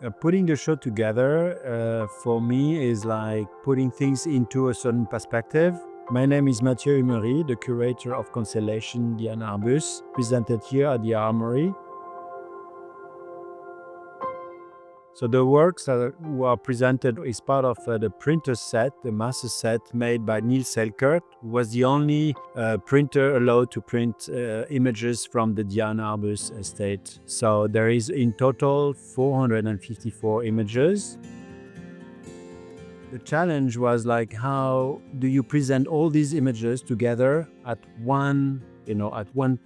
Putting the show together for me is like putting things into a certain perspective. My name is Matthieu Humery, the curator of Constellation, Diane Arbus, presented here at the Armory. So the works that were presented is part of the printer set, the master set made by Neil Selkirk, who was the only printer allowed to print images from the Diane Arbus estate. So there is in total 454 images. The challenge was like, how do you present all these images together at one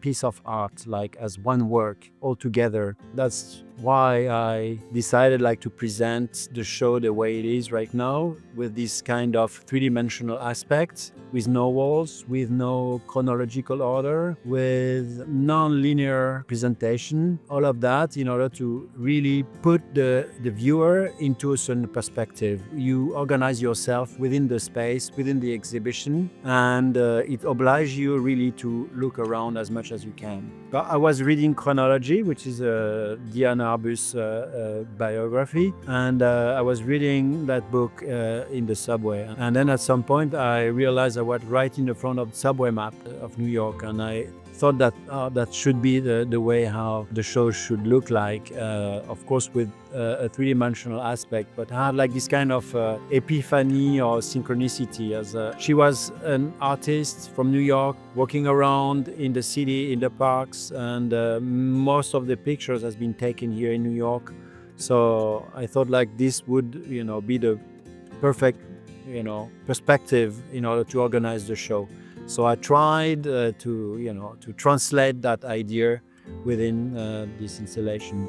piece of art, like as one work all together? That's why I decided like to present the show the way it is right now, with this kind of three-dimensional aspect, with no walls, with no chronological order, with non-linear presentation, all of that in order to really put the viewer into a certain perspective. You organize yourself within the space, within the exhibition, and it obliges you really to look around as much as you can. But I was reading Chronology, which is a Diane Arbus biography, and I was reading that book in the subway. And then at some point I realized I was right in the front of the subway map of New York, and I thought that that should be the way how the show should look like, of course with a three-dimensional aspect, but I had like this kind of epiphany or synchronicity, as she was an artist from New York walking around in the city, in the parks, and most of the pictures has been taken here in New York. So I thought like this would be the perfect perspective in order to organize the show. So I tried to translate that idea within this installation.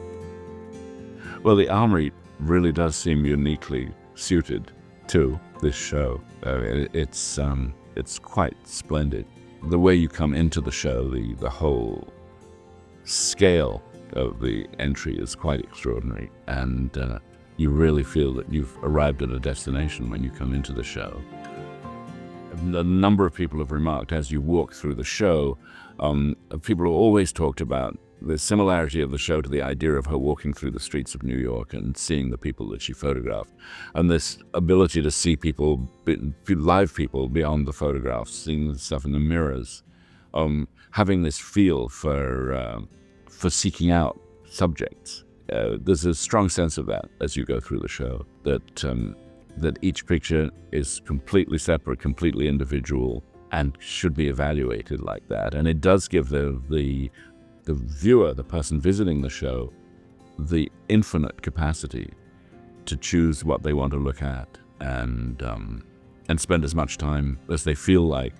Well, the Armory really does seem uniquely suited to this show. It's quite splendid. The way you come into the show, the whole scale of the entry is quite extraordinary, and you really feel that you've arrived at a destination when you come into the show. A number of people have remarked as you walk through the show, people have always talked about the similarity of the show to the idea of her walking through the streets of New York and seeing the people that she photographed, and this ability to see people, live people beyond the photographs, seeing the stuff in the mirrors, having this feel for seeking out subjects. There's a strong sense of that as you go through the show, that each picture is completely separate, completely individual, and should be evaluated like that. And it does give the viewer, the person visiting the show, the infinite capacity to choose what they want to look at and spend as much time as they feel like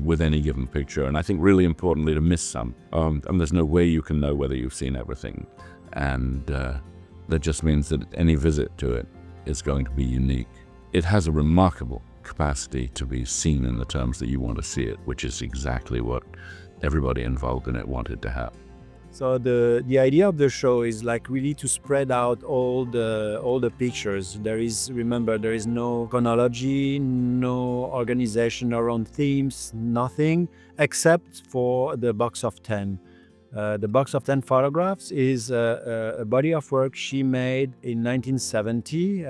with any given picture. And I think really importantly, to miss some. And there's no way you can know whether you've seen everything. And that just means that any visit to it is going to be unique. It has a remarkable capacity to be seen in the terms that you want to see it, which is exactly what everybody involved in it wanted to have. So the idea of the show is like really to spread out all the pictures. There is no chronology, no organization around themes, nothing except for the box of 10. The box of 10 photographs is a body of work she made in 1970.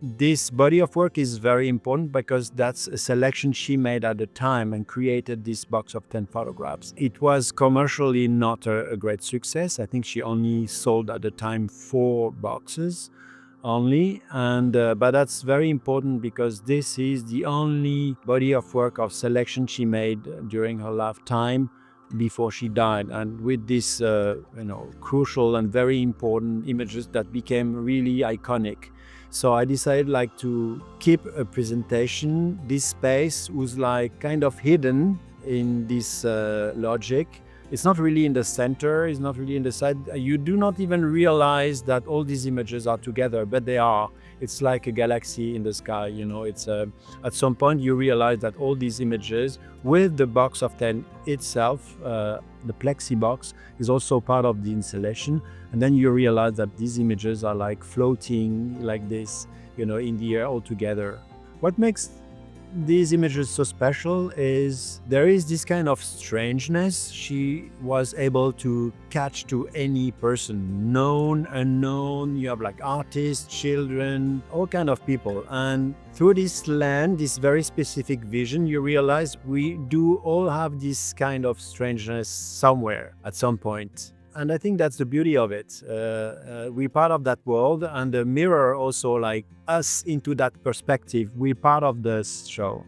This body of work is very important because that's a selection she made at the time and created this box of 10 photographs. It was commercially not a great success. I think she only sold at the time 4 boxes only, and but that's very important because this is the only body of work of selection she made during her lifetime before she died, and with this crucial and very important images that became really iconic. So I decided like to keep a presentation. This space was like kind of hidden in this logic. It's not really in the center, it's not really in the side. You do not even realize that all these images are together, but they are. It's like a galaxy in the sky, It's at some point you realize that all these images with the box of 10 itself, the plexi box, is also part of the installation. And then you realize that these images are like floating like this, in the air all together. What makes these images so special is there is this kind of strangeness she was able to catch to any person, known, unknown. You have like artists, children, all kind of people. And through this lens, this very specific vision, you realize we do all have this kind of strangeness somewhere at some point. And I think that's the beauty of it. We're part of that world, and the mirror also like us into that perspective. We're part of this show.